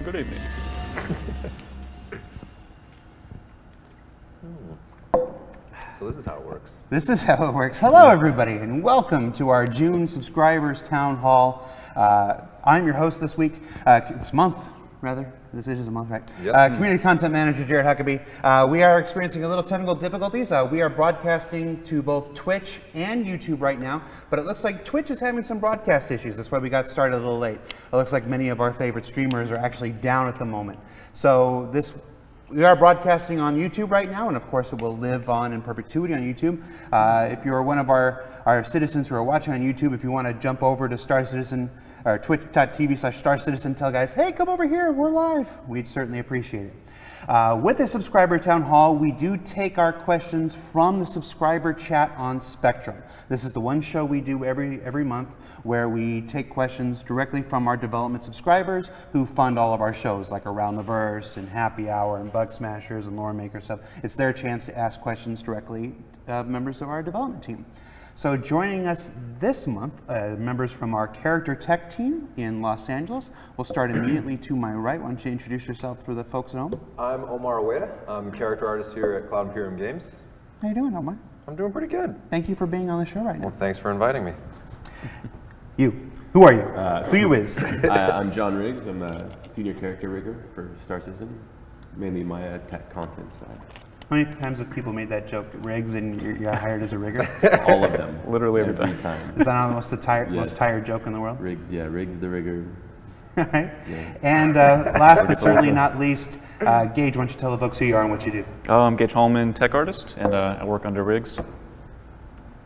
Good evening. So this is how it works. This is how it works. Hello, everybody, and welcome to our June Subscribers Town Hall. I'm your host this week, this month, rather. This is a month, right? Yep. Community Content Manager Jared Huckaby. We are experiencing a little technical difficulties. We are broadcasting to both Twitch and YouTube right now, but it looks like Twitch is having some broadcast issues. That's why we got started a little late. It looks like many of our favorite streamers are actually down at the moment. So we are broadcasting on YouTube right now, and of course it will live on in perpetuity on YouTube. If you're one of our citizens who are watching on YouTube, if you want to jump over to Star Citizen or twitch.tv/Star Citizen, tell guys, hey, come over here, we're live. We'd certainly appreciate it. With the Subscriber Town Hall, we do take our questions from the subscriber chat on Spectrum. This is the one show we do every month where we take questions directly from our development subscribers who fund all of our shows, like Around the Verse and Happy Hour and Bug Smashers and Lore Maker stuff. It's their chance to ask questions directly of members of our development team. So joining us this month, members from our character tech team in Los Angeles. We'll start immediately to my right. Why don't you introduce yourself for the folks at home? I'm Omar Aweidah. I'm character artist here at Cloud Imperium Games. How you doing, Omar? I'm doing pretty good. Thank you for being on the show right now. Well, thanks for inviting me. You. Who are you? Who you is? I'm John Riggs. I'm a senior character rigger for Star Citizen, mainly my tech content side. How many times have people made that joke, Riggs, and you got hired as a rigger? All of them. Literally every time. Is that not the most tired joke in the world? Riggs, yeah, Riggs the rigger. Right. Yeah. And last but certainly not least, Gaige, why don't you tell the folks who you are and what you do? I'm Gaige Hallman, tech artist, and I work under Riggs.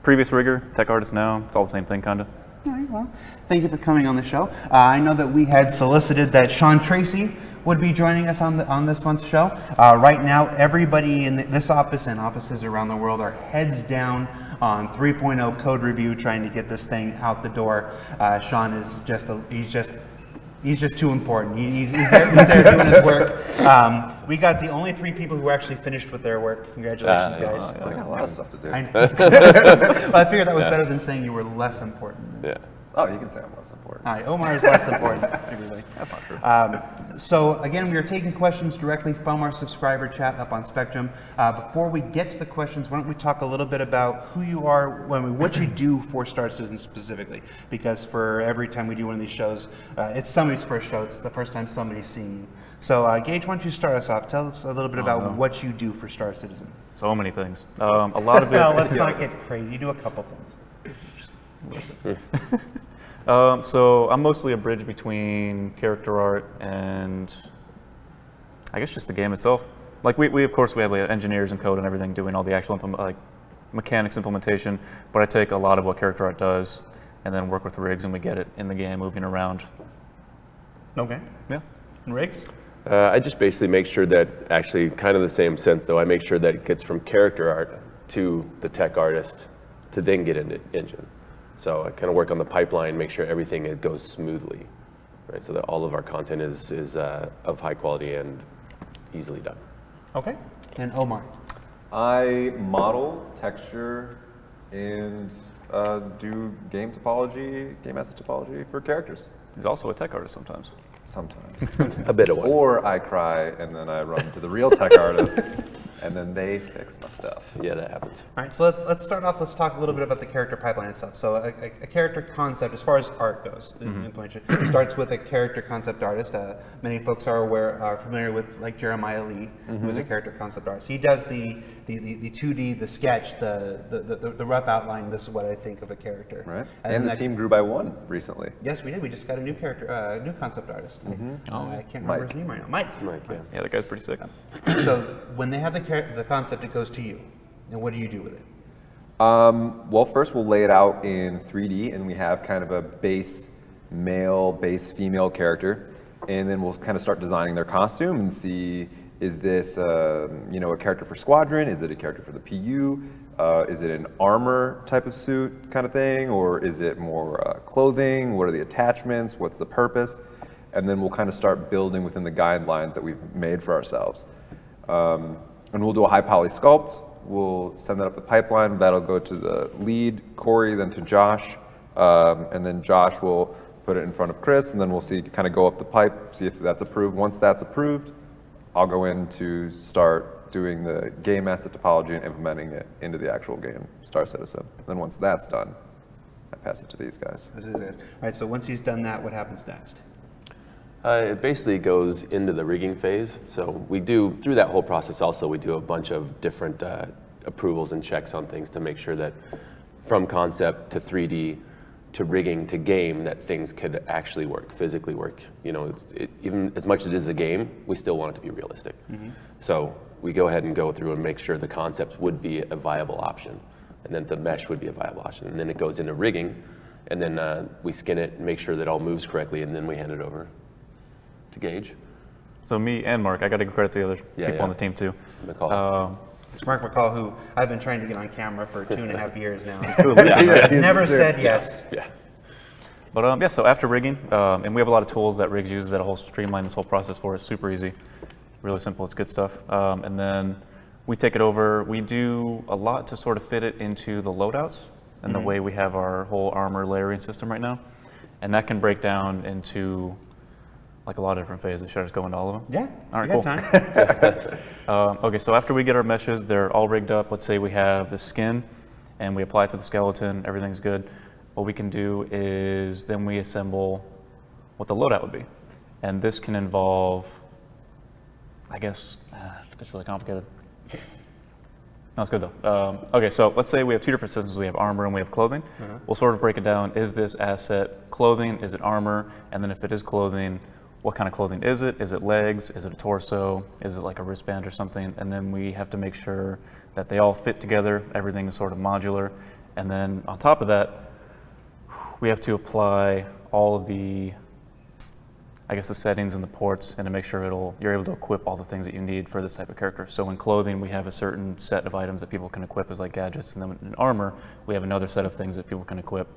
Previous rigger, tech artist now. It's all the same thing, kind of. All right, well, thank you for coming on the show. I know that we had solicited that Tracy would be joining us on this month's show. Right now, everybody in this office and offices around the world are heads down on 3.0 code review, trying to get this thing out the door. Sean is he's just too important. He's there doing his work. We got the only 3 people who actually finished with their work. Congratulations, guys. I got a lot of stuff to do. I know. Well, I figured that was better than saying you were less important. Yeah. Oh, you can say I'm less important. All right, Omar is less important. Everybody. That's not true. So again, we are taking questions directly from our subscriber chat up on Spectrum. Before we get to the questions, why don't we talk a little bit about who you are, what you do for Star Citizen specifically? Because for every time we do one of these shows, it's somebody's first show. It's the first time somebody's seen you. So Gaige, why don't you start us off? Tell us a little bit about what you do for Star Citizen. So many things. A lot of it. Well, let's not get crazy. You do a couple things. So I'm mostly a bridge between character art and I guess just the game itself. Like we of course we have engineers and code and everything doing all the actual mechanics implementation, but I take a lot of what character art does and then work with Riggs and we get it in the game moving around. Okay. Yeah. And Riggs? I just basically make sure that, actually kind of the same sense though, I make sure that it gets from character art to the tech artist to then get into engine. So I kind of work on the pipeline, make sure everything goes smoothly, right? So that all of our content is of high quality and easily done. Okay. And Omar? I model, texture, and do game asset topology for characters. He's also a tech artist sometimes. Sometimes. A bit of one. Or I cry and then I run to the real tech artists and then they fix my stuff. Yeah, that happens. All right, so let's start off. Let's talk a little bit about the character pipeline itself. So a character concept, as far as art goes, implementation, starts with a character concept artist. Many folks are familiar with like Jeremiah Lee, who is a character concept artist. He does the 2D, the sketch, the rough outline. This is what I think of a character. Right. And the team grew by 1 recently. Yes, we did. We just got a new character, new concept artist. I can't remember his name right now. Mike, yeah. Yeah, that guy's pretty sick. So when they have the concept, it goes to you. And what do you do with it? Well, first we'll lay it out in 3D, and we have kind of a base male, base female character, and then we'll kind of start designing their costume and see, is this a character for Squadron? Is it a character for the PU? Is it an armor type of suit kind of thing, or is it more clothing? What are the attachments? What's the purpose? And then we'll kind of start building within the guidelines that we've made for ourselves. And we'll do a high poly sculpt. We'll send that up the pipeline. That'll go to the lead, Corey, then to Josh. And then Josh will put it in front of Chris, and then we'll see, kind of go up the pipe, see if that's approved. Once that's approved, I'll go in to start doing the game asset topology and implementing it into the actual game, Star Citizen. Then once that's done, I pass it to these guys. All right, so once he's done that, what happens next? It basically goes into the rigging phase. So we do, through that whole process also, we do a bunch of different approvals and checks on things to make sure that from concept to 3D to rigging to game, that things could actually work, physically work. You know, even as much as it is a game, we still want it to be realistic. So we go ahead and go through and make sure the concept would be a viable option, and then the mesh would be a viable option. And then it goes into rigging, and then we skin it and make sure that it all moves correctly, and then we hand it over to Gaige. So me and Mark, I got to give credit to the other people on the team too. It's Mark McCall, who I've been trying to get on camera for 2.5 years now. Never said yes. Yeah. But yeah, so after rigging, and we have a lot of tools that Riggs uses that'll streamline this whole process for us. Super easy, really simple. It's good stuff. And then we take it over. We do a lot to sort of fit it into the loadouts and the way we have our whole armor layering system right now, and that can break down into like a lot of different phases. Should I just go into all of them? Yeah. All right, you got cool. Okay, so after we get our meshes, they're all rigged up. Let's say we have the skin and we apply it to the skeleton, everything's good. What we can do is then we assemble what the loadout would be. And this can involve, I guess, it's really complicated. No, it's good though. Okay, so let's say we have two different systems. We have armor and we have clothing. We'll sort of break it down. Is this asset clothing? Is it armor? And then if it is clothing, what kind of clothing is it? Is it legs? Is it a torso? Is it like a wristband or something? And then we have to make sure that they all fit together. Everything is sort of modular. And then on top of that, we have to apply all of the, I guess, the settings and the ports, and to make sure you're able to equip all the things that you need for this type of character. So in clothing, we have a certain set of items that people can equip as like gadgets, and then in armor, we have another set of things that people can equip.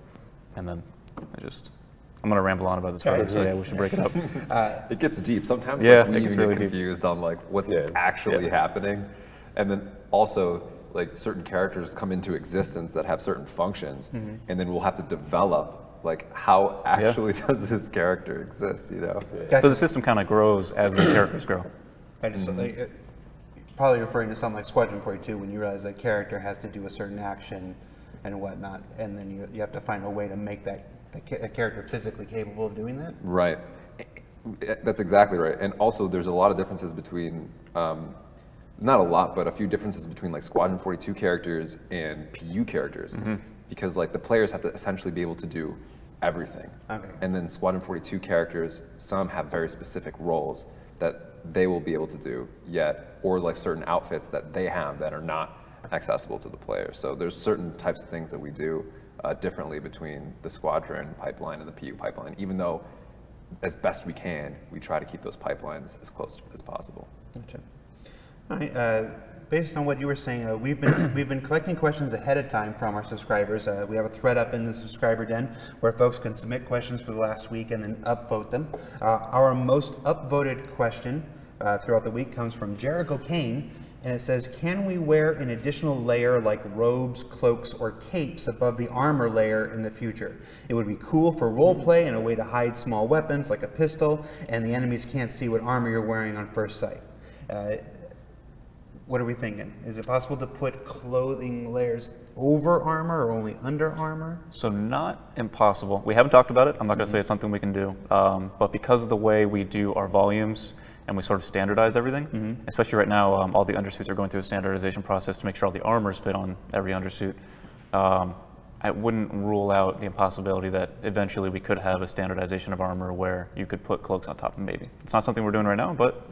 And then I'm going to ramble on about this further, so yeah, we should break it up. It gets deep. Sometimes Yeah, like, we it gets even really get confused on like what's actually happening. And then also like certain characters come into existence that have certain functions, and then we'll have to develop like how actually does this character exist, you know? So the system kind of grows as the characters grow. I just probably referring to something like Squadron 42 when you realize that character has to do a certain action and whatnot, and then you have to find a way to make that character physically capable of doing that? Right. That's exactly right. And also there's a lot of differences between, not a lot, but a few differences between like Squadron 42 characters and PU characters. Because like the players have to essentially be able to do everything. Okay. And then Squadron 42 characters, some have very specific roles that they will be able to do yet, or like certain outfits that they have that are not accessible to the player. So there's certain types of things that we do differently between the Squadron pipeline and the PU pipeline, even though as best we can, we try to keep those pipelines as close as possible. Gotcha. All right, based on what you were saying, we've been collecting questions ahead of time from our subscribers. We have a thread up in the subscriber den where folks can submit questions for the last week and then upvote them. Our most upvoted question throughout the week comes from Jericho Kane, and it says, can we wear an additional layer like robes, cloaks, or capes above the armor layer in the future? It would be cool for role play and a way to hide small weapons like a pistol, and the enemies can't see what armor you're wearing on first sight. What are we thinking? Is it possible to put clothing layers over armor or only under armor? So not impossible. We haven't talked about it. I'm not going to say it's something we can do. But because of the way we do our volumes and we sort of standardize everything, especially right now, all the undersuits are going through a standardization process to make sure all the armors fit on every undersuit. I wouldn't rule out the impossibility that eventually we could have a standardization of armor where you could put cloaks on top of maybe. It's not something we're doing right now, but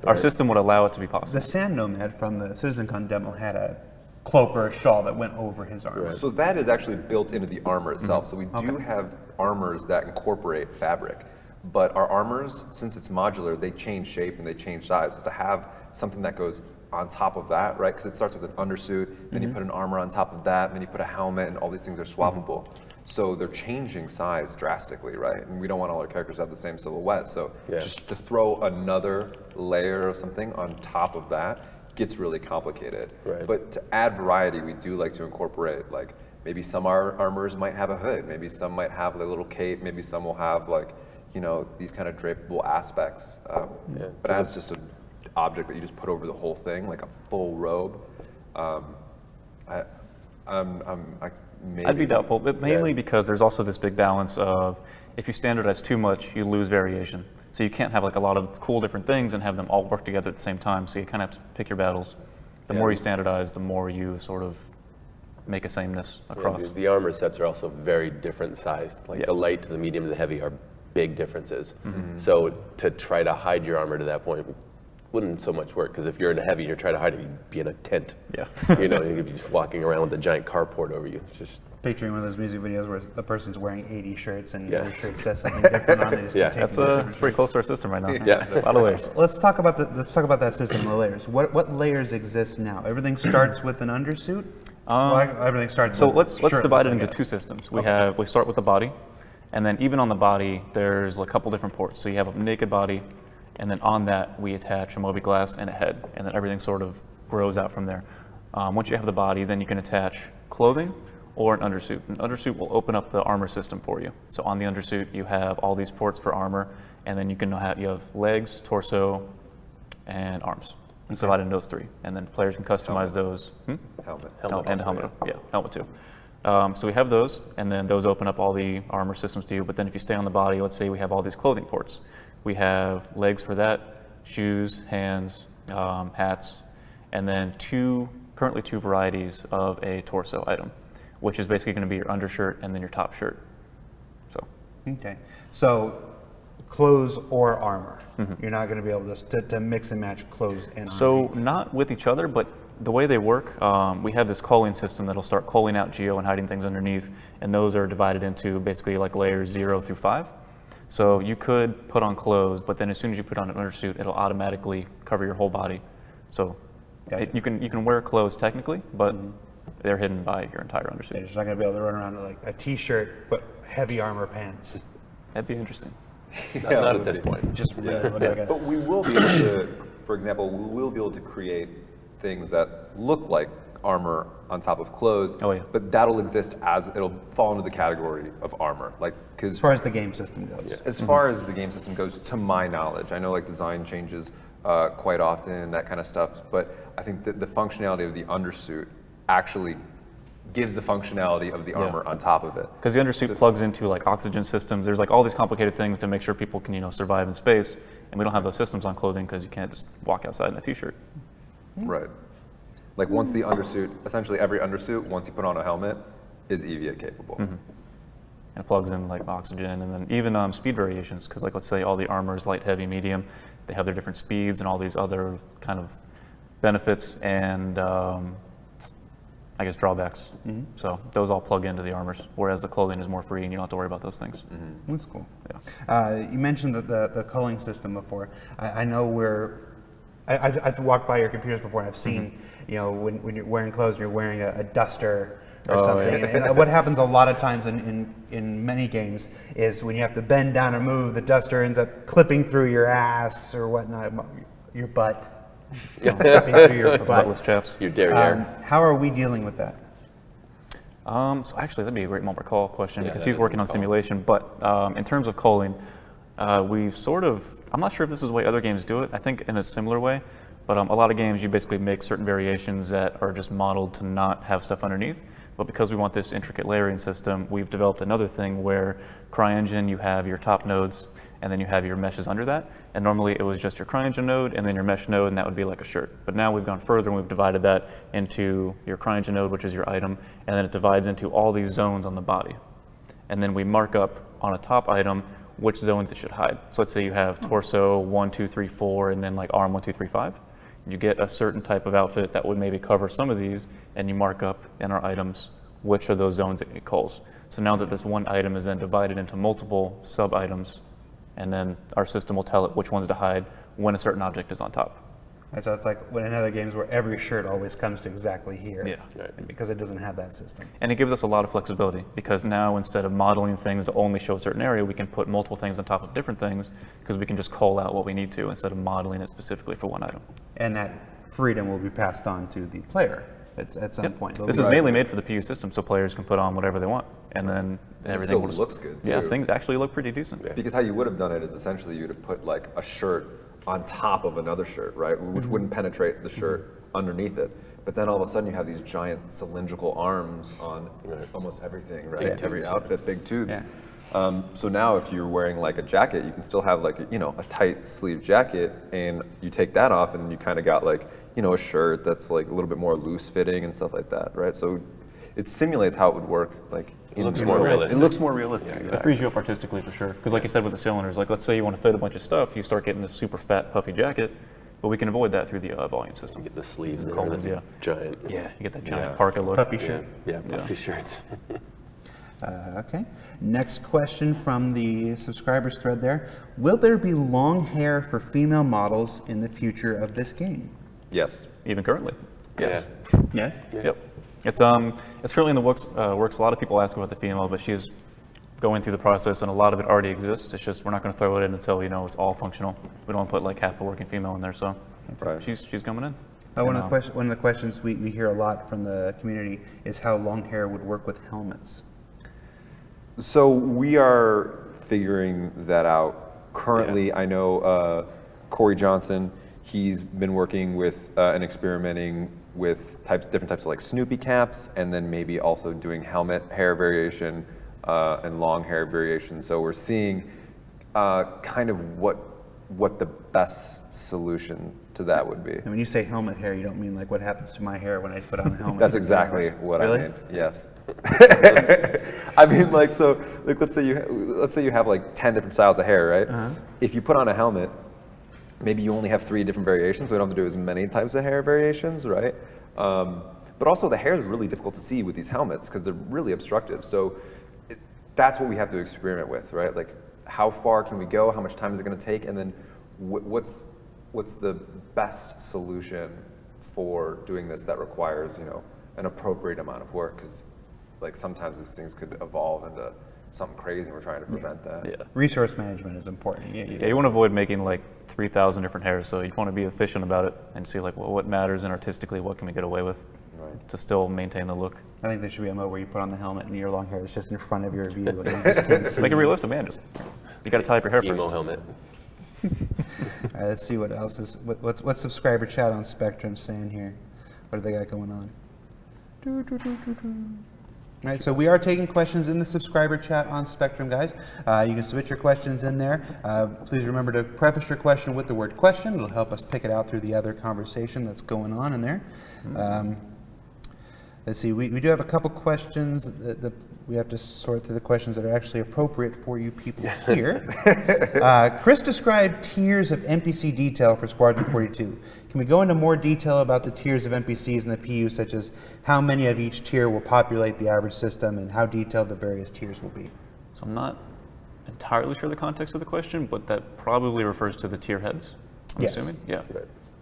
our system would allow it to be possible. The Sand Nomad from the CitizenCon demo had a cloak or a shawl that went over his armor. So that is actually built into the armor itself. So we do have armors that incorporate fabric, but our armors, since it's modular, they change shape and they change size. So to have something that goes on top of that, right? Because it starts with an undersuit, then you put an armor on top of that, then you put a helmet, and all these things are swappable. So they're changing size drastically, right? And we don't want all our characters to have the same silhouette. So just to throw another layer of something on top of that gets really complicated. But to add variety, we do like to incorporate like maybe some armors might have a hood, maybe some might have a little cape, maybe some will have like, you know, these kind of drapable aspects. But as just an object that you just put over the whole thing, like a full robe, I'd be doubtful, but mainly because there's also this big balance of if you standardize too much, you lose variation. So you can't have like a lot of cool different things and have them all work together at the same time. So you kind of have to pick your battles. The more you standardize, the more you sort of make a sameness across. Yeah, the armor sets are also very different sized. Like the light to the medium to the heavy are big differences. So to try to hide your armor to that point wouldn't so much work, because if you're in a heavy, you're trying to hide it, you'd be in a tent. Yeah. You know, you'd be just walking around with a giant carport over you. It's just picturing one of those music videos where the person's wearing 80 shirts and your shirt says something different on it. That's pretty close to our system right now. Yeah. A lot of layers. Let's talk about that system, the layers. What layers exist now? Everything starts with an undersuit. Everything starts. So with let's divide it into shirtless, two systems. We start with the body, and then even on the body, there's a couple different ports. So you have a naked body, and then on that we attach a Moby glass and a head, and then everything sort of grows out from there. Once you have the body, then you can attach clothing or an undersuit. An undersuit will open up the armor system for you. So on the undersuit, you have all these ports for armor, and then you have legs, torso, and arms. It's divided into those three, and then players can customize those. Helmet. And a helmet, helmet too. So we have those, and then those open up all the armor systems to you. But then if you stay on the body, let's say we have all these clothing ports. We have legs for that, shoes, hands, hats, and then currently two varieties of a torso item, which is basically going to be your undershirt and then your top shirt. Okay, so clothes or armor. You're not going to be able to mix and match clothes and armor. So not with each other, but the way they work, we have this culling system that'll start culling out geo and hiding things underneath, and those are divided into basically like layers 0 through 5. So you could put on clothes, but then as soon as you put on an undersuit, it'll automatically cover your whole body. So you can wear clothes technically, but they're hidden by your entire undersuit. You're just not going to be able to run around with like a t-shirt but heavy armor pants. That'd be interesting. not at this point. Just really look like But we will be able to, for example, we will be able to create things that look like armor on top of clothes. But that'll exist as it'll fall into the category of armor, like because as far as the game system goes. As far as the game system goes, to my knowledge, I know like design changes quite often and that kind of stuff. But I think that the functionality of the undersuit actually gives the functionality of the armor on top of it. Because the undersuit plugs into like oxygen systems. There's like all these complicated things to make sure people can survive in space, and we don't have those systems on clothing because you can't just walk outside in a t-shirt. Right. Like once the undersuit, essentially every undersuit, once you put on a helmet, is EVA capable. And it plugs in like oxygen, and then even speed variations, because like let's say all the armor is light, heavy, medium. They have their different speeds and all these other kind of benefits and I guess drawbacks. So those all plug into the armors, whereas the clothing is more free and you don't have to worry about those things. That's cool. You mentioned the culling system before. I know I've walked by your computers before and I've seen, when you're wearing clothes and you're wearing a duster or something. And what happens a lot of times in many games is when you have to bend down and move, the duster ends up clipping through your ass or whatnot, your butt. Clipping through your butt. Buttless chaps. Your derriere. How are we dealing with that? So actually, that'd be a great Omar call question because he's working on simulation. But in terms of culling, we've I'm not sure if this is the way other games do it. I think in a similar way, but a lot of games you basically make certain variations that are just modeled to not have stuff underneath. But because we want this intricate layering system, we've developed another thing where CryEngine, you have your top nodes, and then you have your meshes under that. And normally it was just your CryEngine node and then your mesh node, and that would be like a shirt. But now we've gone further and we've divided that into your CryEngine node, which is your item, and then it divides into all these zones on the body. And then we mark up on a top item which zones it should hide. So let's say you have torso 1, 2, 3, 4, and then like arm 1, 2, 3, 5. You get a certain type of outfit that would maybe cover some of these, and you mark up in our items which are those zones it culls. So now that this one item is then divided into multiple sub-items, and then our system will tell it which ones to hide when a certain object is on top. And so it's like when in other games where every shirt always comes to exactly here. Yeah. Because it doesn't have that system. And it gives us a lot of flexibility because now instead of modeling things to only show a certain area, we can put multiple things on top of different things because we can just call out what we need to instead of modeling it specifically for one item. And that freedom will be passed on to the player. at some point. This is mainly made for the PU system, so players can put on whatever they want, and then everything still looks good, Yeah, too. things actually look pretty decent. Yeah. Because how you would have done it is essentially you'd have put like a shirt on top of another shirt, right? Which wouldn't penetrate the shirt underneath it. But then all of a sudden you have these giant cylindrical arms on almost everything, right? Big Every tubes, outfit, big tubes. Yeah. So now if you're wearing like a jacket, you can still have like, a tight sleeve jacket, and you take that off and you kind of got like, a shirt that's like a little bit more loose fitting and stuff like that, right? So it simulates how it would work. Like It looks more realistic. It looks more realistic. Yeah, It exactly. frees you up artistically for sure. Because like you said with the cylinders, like let's say you want to fit a bunch of stuff, you start getting this super fat, puffy jacket, but we can avoid that through the volume system. You get the sleeves that Collins, are yeah. giant. Yeah, you get that giant Yeah. parka look. Puppy Yeah, shirt. yeah, puffy shirts. Okay. Next question from the subscribers thread there. Will there be long hair for female models in the future of this game? Yes. Even currently. Yeah. Yes. Yep. It's currently in the works. A lot of people ask about the female, but she's going through the process, and a lot of it already exists. It's just we're not going to throw it in until it's all functional. We don't want to put like half a working female in there, so Right. she's coming in. One And, of the questions we hear a lot from the community is how long hair would work with helmets. So we are figuring that out. Currently, I know Corey Johnson, he's been working with and experimenting with different types of like Snoopy caps, and then maybe also doing helmet hair variation and long hair variation. So we're seeing kind of what the best solution to that would be. And when you say helmet hair, you don't mean like what happens to my hair when I put on a helmet. That's exactly what Really? I meant. Yes. I mean, like, so, like, let's say you have like 10 different styles of hair, right? If you put on a helmet, maybe you only have 3 different variations, so you don't have to do as many types of hair variations, right? But also, the hair is really difficult to see with these helmets because they're really obstructive. So that's what we have to experiment with, right? Like, how far can we go? How much time is it going to take? And then what's the best solution for doing this that requires, an appropriate amount of work? Because like sometimes these things could evolve into something crazy, and we're trying to prevent that. Yeah. Resource management is important. Yeah, you want to avoid making like 3,000 different hairs, so you want to be efficient about it and see like what matters and artistically what can we get away with to still maintain the look. I think there should be a mode where you put on the helmet and your long hair is just in front of your view. And you just can't see. Make it realistic, man. You got to tie up your hair Emo first. helmet. All right, let's see what else is. What's subscriber chat on Spectrum saying here? What do they got going on? All right, so we are taking questions in the subscriber chat on Spectrum, guys. You can submit your questions in there. Please remember to preface your question with the word question. It'll help us pick it out through the other conversation that's going on in there. Let's see, we do have a couple questions that we have to sort through the questions that are actually appropriate for you people here. Chris described tiers of NPC detail for Squadron 42. Can we go into more detail about the tiers of NPCs in the PU, such as how many of each tier will populate the average system and how detailed the various tiers will be? So I'm not entirely sure the context of the question, but that probably refers to the tier heads, I'm Yes. assuming. Yeah.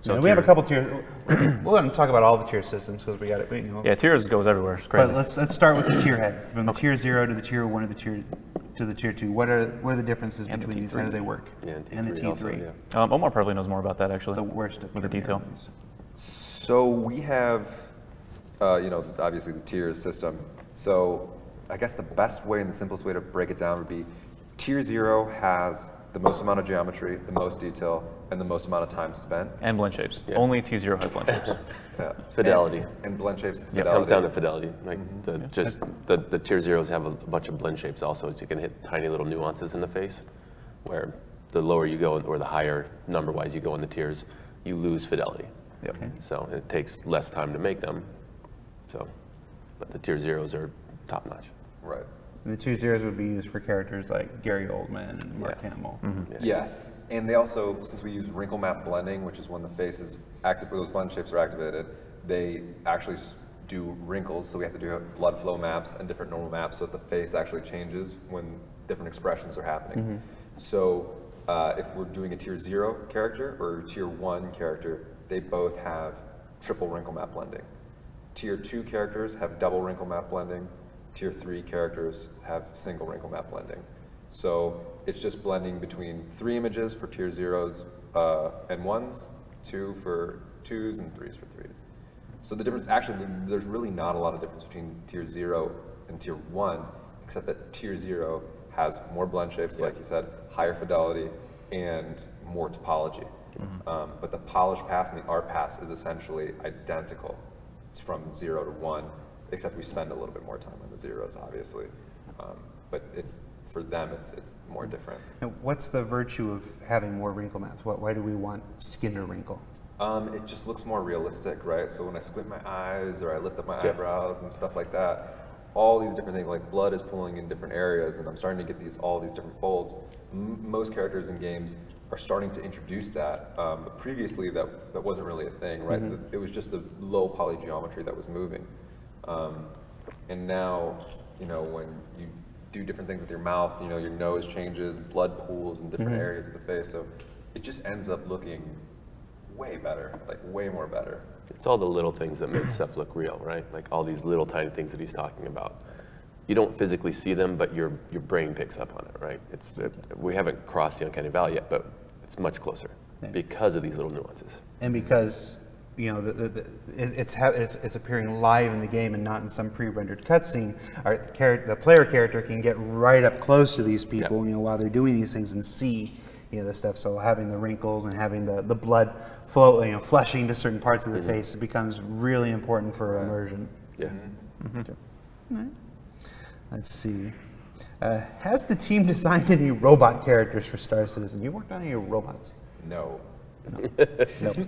So we have a couple tiers. We're going to talk about all the tier systems because we got it. Yeah, tiers goes everywhere. It's crazy. But let's start with the tier heads, from the tier 0 to the tier 1 to the tier 2. What are the differences And the between these? T3. How do they work? Yeah, and the T3 also, T3. yeah. Omar probably knows more about that actually. The worst of with the tier detail. hierarchies. So we have, obviously the tiers system. So I guess the best way and the simplest way to break it down would be tier 0 has the most amount of geometry, the most detail, and the most amount of time spent. And blend shapes. Yeah. Only T0 has blend shapes. Fidelity. And blend shapes. It Fidelity. comes down to fidelity. Like the tier zeros have a bunch of blend shapes also, so you can hit tiny little nuances in the face, where the lower you go or the higher number-wise you go in the tiers, you lose fidelity. Yep. Okay. So it takes less time to make them. So, but the tier zeros are top notch. Right. And the 2 zeros would be used for characters like Gary Oldman and Mark Hamill. Yeah. Yes, and they also, since we use wrinkle map blending, which is when the face is active, those blend shapes are activated, they actually do wrinkles, so we have to do blood flow maps and different normal maps so that the face actually changes when different expressions are happening. So if we're doing a tier 0 character or tier 1 character, they both have triple wrinkle map blending. Tier 2 characters have double wrinkle map blending. Tier 3 characters have single wrinkle map blending. So it's just blending between 3 images for tier 0s and 1s, 2 for 2s, and 3s for 3s. So the difference, actually, there's really not a lot of difference between tier 0 and tier 1, except that tier 0 has more blend shapes, like you said, higher fidelity, and more topology. But the polish pass and the art pass is essentially identical. It's from 0 to 1, except we spend a little bit more time on the zeros, obviously. But it's, for them, it's more different. And what's the virtue of having more wrinkle maps? Why do we want skin to wrinkle? It just looks more realistic, right? So when I squint my eyes or I lift up my eyebrows and stuff like that, all these different things, like blood is pulling in different areas, and I'm starting to get all these different folds. Most characters in games are starting to introduce that, but previously that wasn't really a thing, right? It was just the low poly geometry that was moving. And now, you know, when you do different things with your mouth, you know, your nose changes, blood pools in different areas of the face, so it just ends up looking way better, like way more better. It's all the little things that make stuff look real, right? Like all these little tiny things that he's talking about. You don't physically see them, but your brain picks up on it, right? We haven't crossed the uncanny valley yet, but it's much closer because of these little nuances. And because, you know, it's appearing live in the game and not in some pre-rendered cutscene, the player character can get right up close to these people, you know, while they're doing these things and see, you know, the stuff. So having the wrinkles and having the blood flow, you know, flushing to certain parts of the face, it becomes really important for immersion. Yeah. Okay. All right. Let's see. Has the team designed any robot characters for Star Citizen? You worked on any robots? No.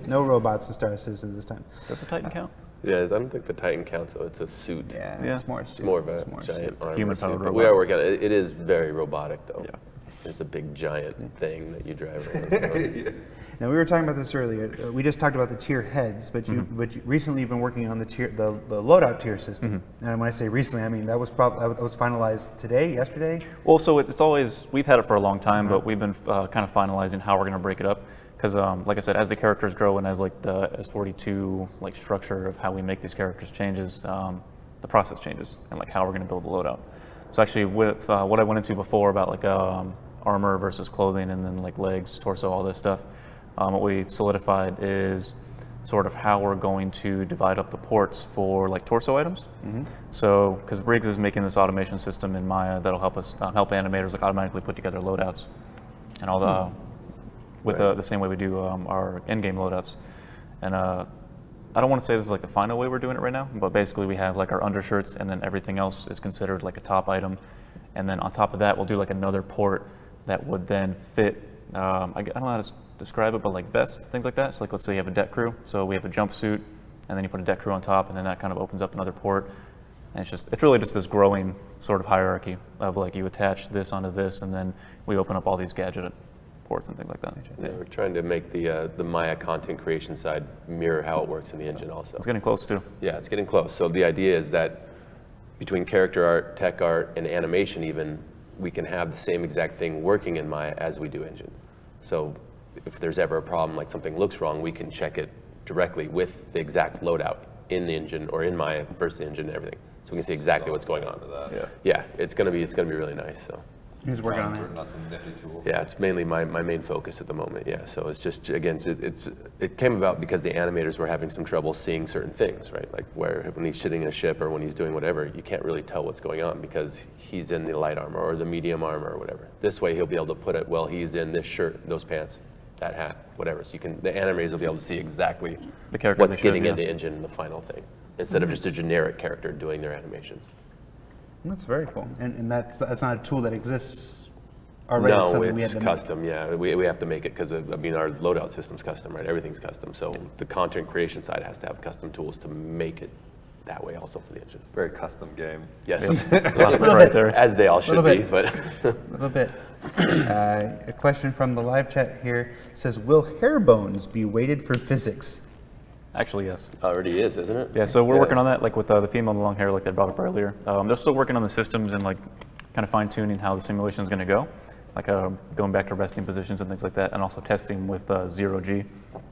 No robots in Star Citizen this time. Does the Titan count? Yeah, I don't think the Titan counts, though. It's a suit. Yeah, Yeah. it's more a It's suit. more of a It's more a giant suit. armor Human-powered suit, but robot. we are working on it. It is very robotic, though. Yeah. It's a big giant thing that you drive around. Now we were talking about this earlier. We just talked about the tier heads, but you recently you've been working on the loadout tier system. And when I say recently, I mean that was finalized today, yesterday. Well, so it's always, we've had it for a long time, but we've been kind of finalizing how we're going to break it up. Because, like I said, as the characters grow and as like the S42 like structure of how we make these characters changes, the process changes and like how we're going to build the loadout. So actually, with what I went into before about like armor versus clothing and then like legs, torso, all this stuff, what we solidified is sort of how we're going to divide up the ports for like torso items. So, because Briggs is making this automation system in Maya that'll help us help animators like automatically put together loadouts and all the with the same way we do our in-game loadouts. And I don't want to say this is like the final way we're doing it right now, but basically we have like our undershirts and then everything else is considered like a top item. And then on top of that, we'll do like another port that would then fit, I don't know how to describe it, but like vests, things like that. So like, let's say you have a deck crew. So we have a jumpsuit and then you put a deck crew on top and then that kind of opens up another port. And it's really just this growing sort of hierarchy of like you attach this onto this and then we open up all these gadget ports and things like that. Yeah, we're trying to make the Maya content creation side mirror how it works in the engine also. It's getting close too. Yeah, it's getting close. So the idea is that between character art, tech art, and animation even, we can have the same exact thing working in Maya as we do engine. So if there's ever a problem, like something looks wrong, we can check it directly with the exact loadout in the engine or in Maya versus the engine and everything. So we can see exactly what's going on. Yeah, it's gonna be really nice. So. Who's working on Written us a nifty tool. Yeah, it's mainly my main focus at the moment. Yeah, so it's just again, it came about because the animators were having some trouble seeing certain things, right? Like when he's sitting in a ship or when he's doing whatever, you can't really tell what's going on because he's in the light armor or the medium armor or whatever. This way, he'll be able to put it. Well, he's in this shirt, those pants, that hat, whatever. So the animators will be able to see exactly The character what's they should, getting yeah. into engine in the final thing, instead of just a generic character doing their animations. That's very cool. And that's not a tool that exists already. No, Something we it's had to make. custom. Yeah, we have to make it because I mean our loadout system's custom, right? Everything's custom. So the content creation side has to have custom tools to make it that way also for the engine. Very custom game. Yes, A lot of proprietary. as they all should Little be. bit. But A little bit. A question from the live chat here says, will hair bones be weighted for physics? Actually, yes. already is, isn't it? Yeah, so we're working on that, like with the female with long hair, like they brought up earlier. They're still working on the systems and like kind of fine tuning how the simulation is going to go, like going back to resting positions and things like that, and also testing with 0G,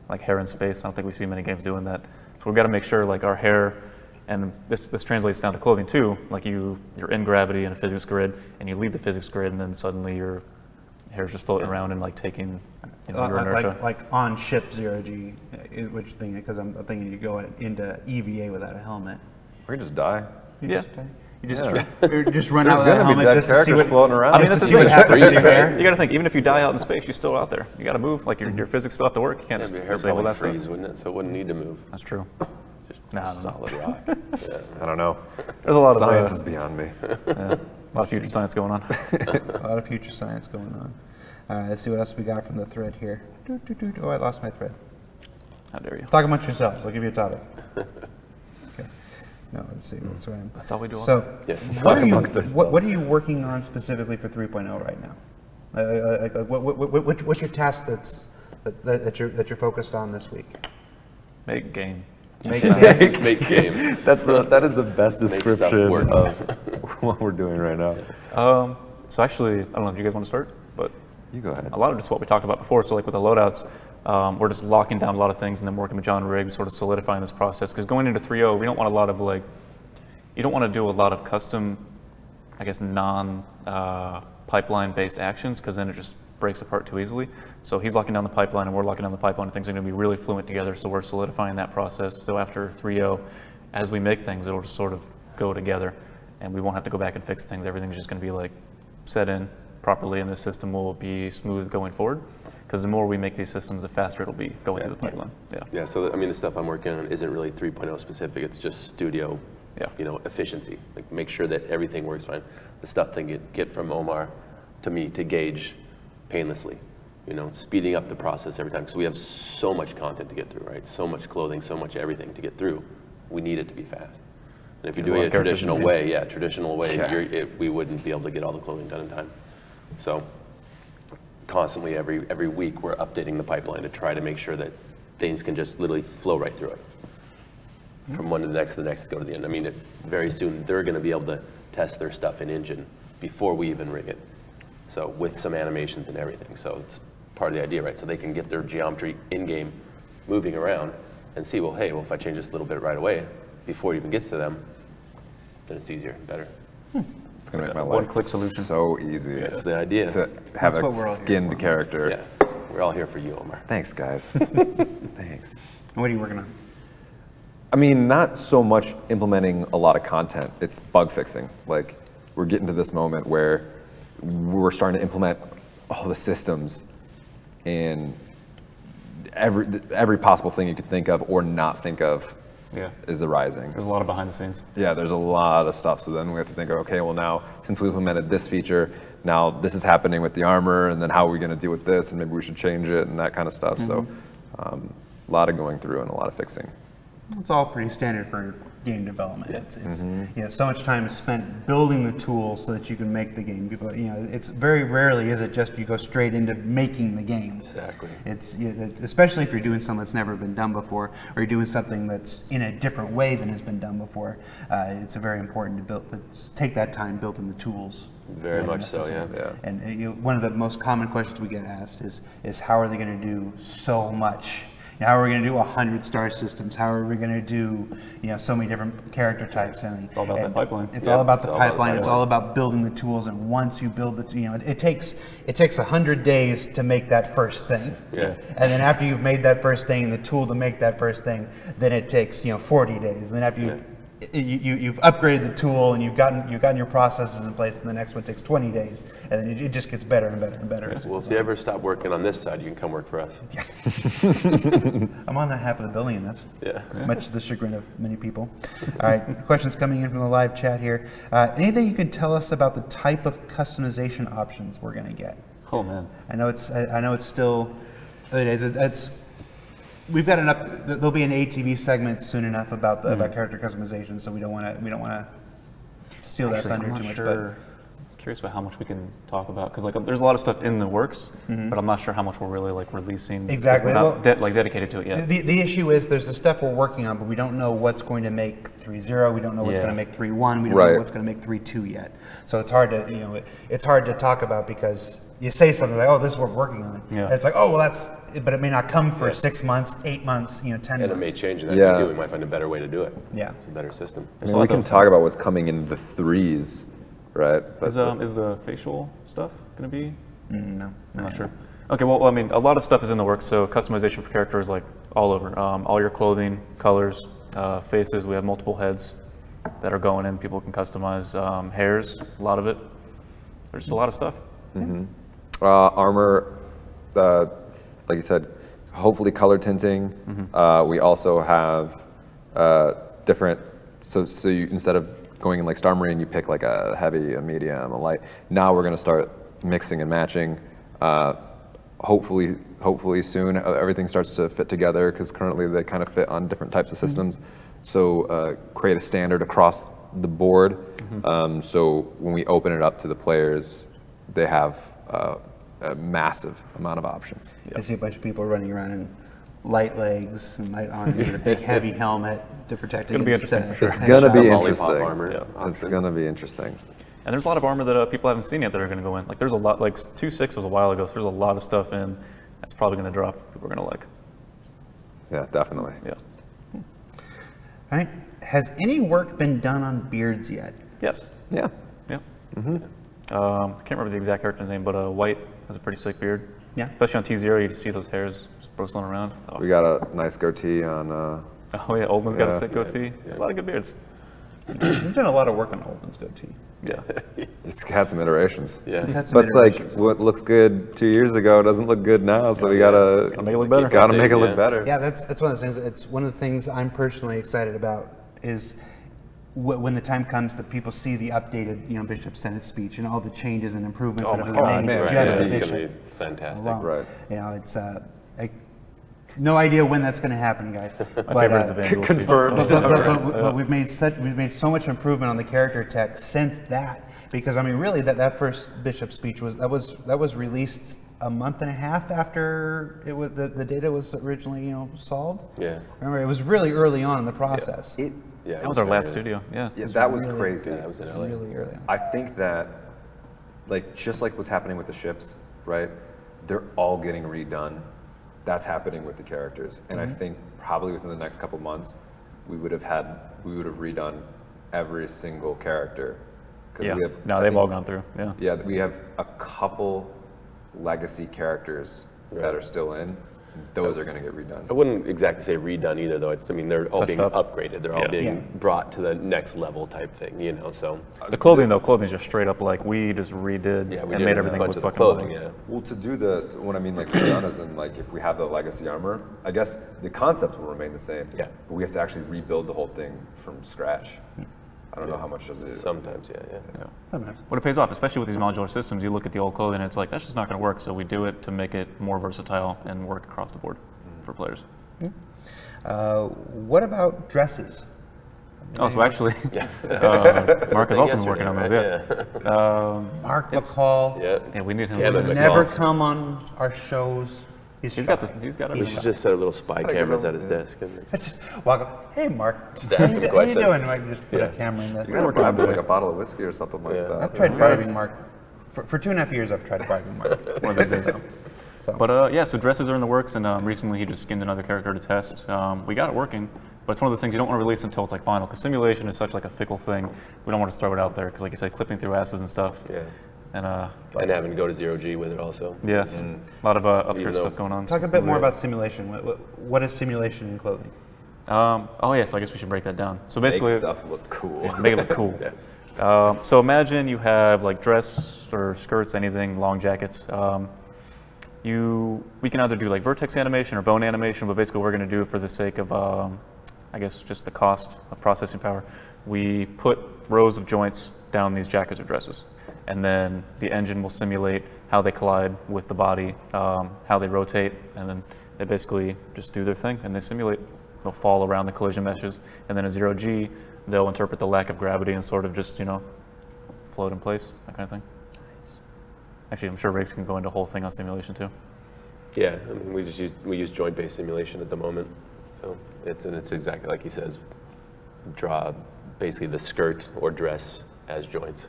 like hair in space. I don't think we see many games doing that. So we've got to make sure like our hair, and this translates down to clothing too, like you're in gravity in a physics grid, and you leave the physics grid, and then suddenly your hair's just floating around and like taking your inertia. like on ship 0G, which thing? Because I'm thinking you go into EVA without a helmet. Or you just die. You Yeah. just run out There's without a gonna be helmet dead just to see characters what floating around. I mean, that's the see what thing. happens to your hair. You got to think, even if you die out in space, you're still out there. You got to move. Like your physics still have to work. You can't Yeah, just but your hair disable probably that stuff. freeze, wouldn't it? So it wouldn't need to move. That's true. Just Nah, solid rock. Yeah. I don't know. There's a lot Science of is beyond me. a lot of future science going on. A lot of future science going on. Let's see what else we got from the thread here. Oh, I lost my thread. How dare you? Talk amongst yourselves. I'll give you a topic. Okay. No, let's see. That's all we do. So, Yeah. what are you working on specifically for 3.0 right now? What's your task that you're focused on this week? Make game. Make game. Make game. That is the best Make stuff description work. of what we're doing right now. So actually, I don't know if you guys want to start, but You go ahead. a lot of just what we talked about before. So like with the loadouts, we're just locking down a lot of things and then working with John Riggs, sort of solidifying this process. Because going into 3.0, we don't want a lot of you don't want to do a lot of custom, I guess, non-pipeline-based actions, because then it just breaks apart too easily. So he's locking down the pipeline and we're locking down the pipeline, and things are going to be really fluent together. So we're solidifying that process. So after 3.0, as we make things, it'll just sort of go together, and we won't have to go back and fix things. Everything's just going to be like set in properly, and the system will be smooth going forward. Because the more we make these systems, the faster it'll be going through the pipeline. Yeah. Yeah, so I mean, the stuff I'm working on isn't really 3.0 specific. It's just studio, Yeah. efficiency. Like make sure that everything works fine. The stuff to get from Omar to me to Gaige painlessly. Speeding up the process every time, because we have so much content to get through, right? So much clothing, so much everything to get through. We need it to be fast. And if you're doing it a traditional way, we wouldn't be able to get all the clothing done in time. So constantly, every week, we're updating the pipeline to try to make sure that things can just literally flow right through it. From one to the next, go to the end. I mean, very soon, they're going to be able to test their stuff in engine before we even rig it. So with some animations and everything. So it's part of the idea, right? So they can get their geometry in-game moving around and see, well, hey, if I change this a little bit right away, before it even gets to them, then it's easier and better. It's going to make my life one-click solution. so easy. That's the idea. To have That's a what we're all here skinned for. character. Yeah, we're all here for you, Omar. Thanks, guys. Thanks. What are you working on? I mean, not so much implementing a lot of content. It's bug fixing. Like, we're getting to this moment where we're starting to implement all the systems and every possible thing you could think of or not think of is arising. There's a lot of behind the scenes. Yeah, there's a lot of stuff. So then we have to think, okay, well now, since we implemented this feature, now this is happening with the armor, and then how are we going to deal with this, and maybe we should change it, and that kind of stuff. So a lot of going through and a lot of fixing. It's all pretty standard for game development. It's so much time is spent building the tools so that you can make the game. People, it's very rarely is it just you go straight into making the game. Exactly. It's especially if you're doing something that's never been done before, or you're doing something that's in a different way than has been done before. It's very important to take that time building the tools. Very much so, yeah. And one of the most common questions we get asked is how are they going to do so much? How are we going to do 100 star systems? How are we going to do, so many different character types? It's all about the pipeline. It's all about the pipeline. It's all about building the tools. And once you build it takes 100 days to make that first thing. Yeah. And then after you've made that first thing and the tool to make that first thing, then it takes 40 days. And then after you've upgraded the tool and you've gotten your processes in place, and the next one takes 20 days, and then it just gets better and better and better. Well, if you ever stop working on this side, you can come work for us. Yeah. I'm on that half of the building enough. Yeah. Much to the chagrin of many people. All right, questions coming in from the live chat here. Anything you can tell us about the type of customization options we're going to get? Oh man. I know it's still. We've got there'll be an ATV segment soon enough about character customization, so we don't want to steal that thunder too much. But Curious about how much we can talk about, because there's a lot of stuff in the works, but I'm not sure how much we're really releasing. Exactly. We're not dedicated to it yet. The issue is there's the stuff we're working on, but we don't know what's going to make 3.0. We don't know what's going to make 3.1. We don't know what's going to make 3.2 yet. So it's hard to it's hard to talk about, because you say something like, "Oh, this is what we're working on." Yeah. And it's like, "Oh, well, but it may not come for 6 months, 8 months, 10 months." And it may change, and that we might find a better way to do it. Yeah. It's a better system. I mean, we can talk about what's coming in the 3s, right? But Is the facial stuff going to be No, I'm not sure. Okay, well, I mean, a lot of stuff is in the works, so customization for characters, like, all over. All your clothing, colors, faces, we have multiple heads that are going in, people can customize. Hairs, a lot of it. There's just a lot of stuff. Armor, like you said, hopefully color tinting. We also have different, so you, instead of going in like Star Marine, you pick like a heavy, a medium, a light. Now we're gonna start mixing and matching. Hopefully soon everything starts to fit together, because currently they kind of fit on different types of systems. So create a standard across the board. So when we open it up to the players, they have a massive amount of options. I see a bunch of people running around in light legs and light armor and a big heavy helmet to protect. It's going to be interesting for sure. It's going to be Lollipop interesting. armor. It's going to be interesting. And there's a lot of armor that people haven't seen yet that are going to go in. Like, there's a lot, like 2.6 was a while ago, so there's a lot of stuff in that's probably going to drop. People are going to like. Yeah, definitely. Yeah. All right. Has any work been done on beards yet? Yes. Yeah. Yeah. I can't remember the exact character's name, but White has a pretty sick beard. Yeah. Especially on T0, you can see those hairs just bristling around. Oh, We got a nice goatee on. oh yeah, Oldman's got a sick goatee. There's a lot of good beards. We've done a lot of work on Oldman's goatee. Yeah. It's had some iterations. Yeah. We've had some But it's like iterations. what looks good 2 years ago doesn't look good now, so we gotta make it look better. Gotta make it look Yeah. better. Yeah, that's one of the things. It's one of the things I'm personally excited about is when the time comes that people see the updated, Bishop Senate speech and all the changes and improvements that have been made man, just right. to It's Bishop. going to be fantastic. alone. Right. It's no idea when that's going to happen, guys. My favorite is the Van Gogh speech. Confirmed. But we've made so much improvement on the character tech since that, because I mean, really, that first Bishop speech was released a month and a half after it was the data was originally solved. Yeah. Remember, it was really early on in the process. Yeah, That was our last studio. Yeah. Yeah, that was crazy. Yeah, it was in LA. Really early on. I think that, just like what's happening with the ships, right? They're all getting redone. That's happening with the characters, and I think probably within the next couple months, we would have redone every single character. 'Cause Yeah. we have, No, I they've think- all gone through. Yeah. Yeah, we have a couple legacy characters that are still in. Those are going to get redone. I wouldn't exactly say redone either, though. I mean, they're all Touched being up. upgraded. They're all Yeah. being brought to the next level type thing, so. The clothing's just straight up like we just redid Yeah, we and did made a everything bunch look of the fucking clothing, lovely. yeah. Well, to do what I mean, like redone is in, like, if we have the legacy armor, I guess the concept will remain the same. Yeah. But we have to actually rebuild the whole thing from scratch. I don't know how much of it. Sometimes, yeah. Yeah. But it pays off, especially with these modular systems. You look at the old clothing, and it's like, that's just not going to work. So we do it to make it more versatile and work across the board for players. What about dresses? Oh, so actually, Yeah. Mark has also been working on those. Yeah. Mark McCall Yeah. Yeah, we need him. Damn to it, do this. never McCall. come on our shows. He's got this. He's got We everything. should just set a little spy Gotta give cameras him- at his desk. And Just walk up. Hey, Mark. Just How ask you, him a how you question. doing? I just put a Yeah. camera in there. You gotta bribe with like a bottle of whiskey or something like Yeah. that. I've tried bribing Mark. For 2.5 years, I've tried to bribe Mark. One of these days. So. But yeah, so dresses are in the works, and recently he just skinned another character to test. We got it working, but it's one of those things you don't want to release until it's like final, because simulation is such like a fickle thing. We don't want to throw it out there, because like you said, clipping through asses and stuff. Yeah. And And having to go to 0G with it also. yeah, a lot of Even upskirt though- stuff going on. Talk a bit more about simulation. What is simulation in clothing? Oh yeah, so I guess we should break that down. So basically, Make stuff look cool. make it look cool. So imagine you have like dress or skirts, anything, long jackets. We can either do like vertex animation or bone animation, but basically what we're going to do for the sake of, I guess, just the cost of processing power, we put rows of joints down these jackets or dresses. And then the engine will simulate how they collide with the body, how they rotate, and then they basically just do their thing and they simulate. They'll fall around the collision meshes, and then at 0G, they'll interpret the lack of gravity and sort of just, float in place, that kind of thing. Actually, I'm sure Riggs can go into a whole thing on simulation too. Yeah, I mean, we use joint-based simulation at the moment. So it's exactly like he says, draw basically the skirt or dress as joints,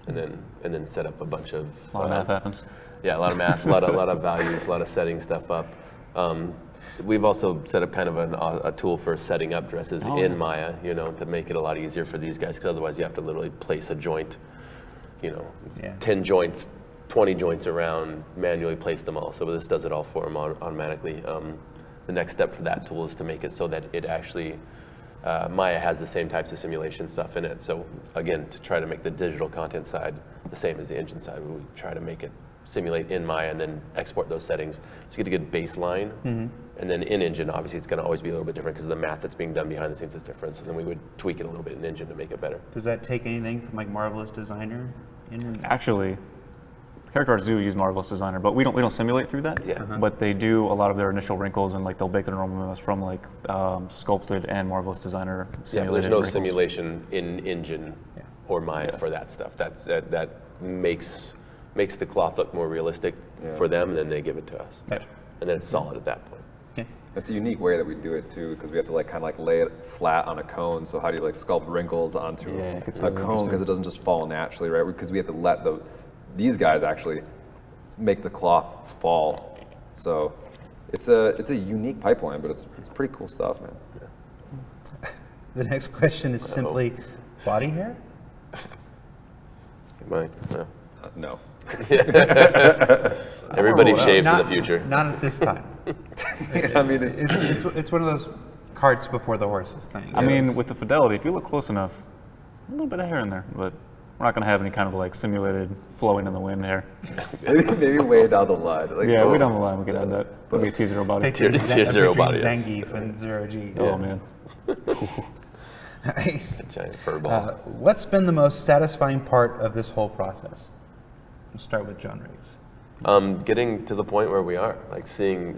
and then set up a bunch of A lot of math happens. Yeah, a lot of math, a lot of values, a lot of setting stuff up. We've also set up kind of a tool for setting up dresses in Maya, to make it a lot easier for these guys, because otherwise you have to literally place a joint, 10 joints 20 joints around, manually place them all. So this does it all for them automatically. The next step for that tool is to make it so that it actually, Maya has the same types of simulation stuff in it. So again, to try to make the digital content side the same as the engine side, we try to make it simulate in Maya and then export those settings. So you get a good baseline. And then in engine, obviously it's going to always be a little bit different because the math that's being done behind the scenes is different. So then we would tweak it a little bit in engine to make it better. Does that take anything from like Marvelous Designer? Actually, character artists do use Marvelous Designer, but we don't simulate through that. Yeah. But they do a lot of their initial wrinkles, and like they'll bake their normal movements from like sculpted and Marvelous Designer simulated. Yeah, but there's no wrinkles. simulation in engine or Maya for that stuff. That makes the cloth look more realistic for them, and then they give it to us. Yeah. And then it's solid at that point. That's a unique way that we do it too, because we have to like kind of like lay it flat on a cone. So how do you like sculpt wrinkles onto a cone, because it doesn't just fall naturally, right? Because we have to let these guys actually make the cloth fall. So it's a unique pipeline, but it's pretty cool stuff, man. Yeah. The next question is simply body hair? No. Everybody shaves in the future. Not at this time. I mean, it's one of those carts before the horses thing. I mean, with the fidelity, if you look close enough, a little bit of hair in there, but we're not going to have any kind of like simulated flowing in the wind hair. maybe way down the line. Like, yeah, way down the line we could add that. It'll be a T0 body. Tier 0 body. Zangief from 0G. Oh man. All right. A giant fur ball. What's been the most satisfying part of this whole process? We'll start with John Riggs. Getting to the point where we are, like seeing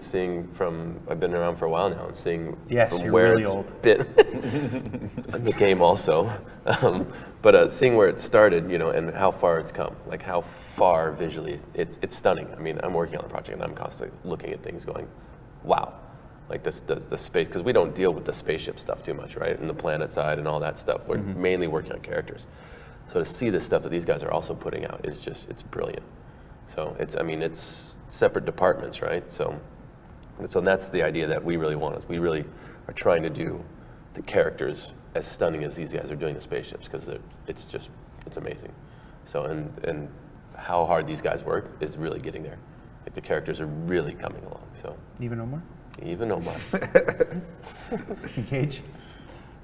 from, I've been around for a while now, and seeing Yes, from you're where really it's old. been in the game also, but seeing where it started, and how far it's come, like how far visually, it's stunning. I mean, I'm working on the project and I'm constantly looking at things going, wow, like the space, because we don't deal with the spaceship stuff too much, right? And the planet side and all that stuff. We're mainly working on characters. So to see the stuff that these guys are also putting out is just, it's brilliant. So it's separate departments, right? So that's the idea that we really want. We really are trying to do the characters as stunning as these guys are doing the spaceships, because it's amazing. So and how hard these guys work is really getting there. Like the characters are really coming along. So Even Omar? even Omar. Gaige?